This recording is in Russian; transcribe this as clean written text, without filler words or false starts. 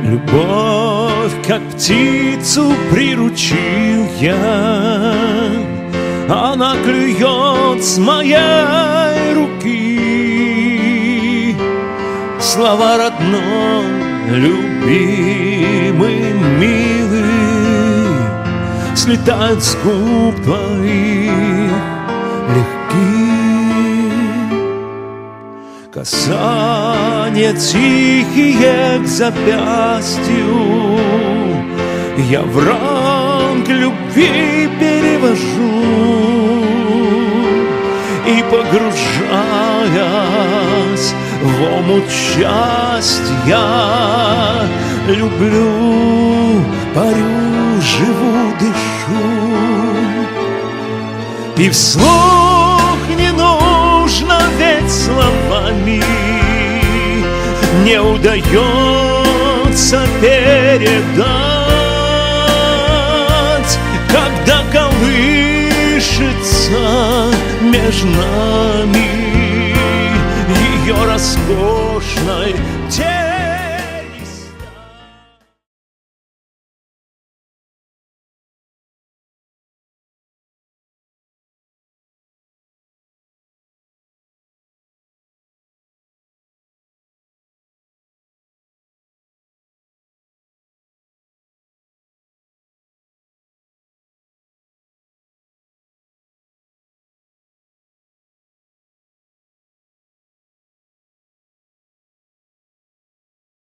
Любовь, как птицу приручил я, она клюет с моей руки. Слова родной, любимый, милый слетают с губ твоих легких. Касания тихие к запястью я в ранг любви перевожу, и, погружаясь в омут счастья, люблю, парю, живу, дышу. И вслух не нужно, ведь словами не удается передать, когда колышется между нами ее роскошной тень.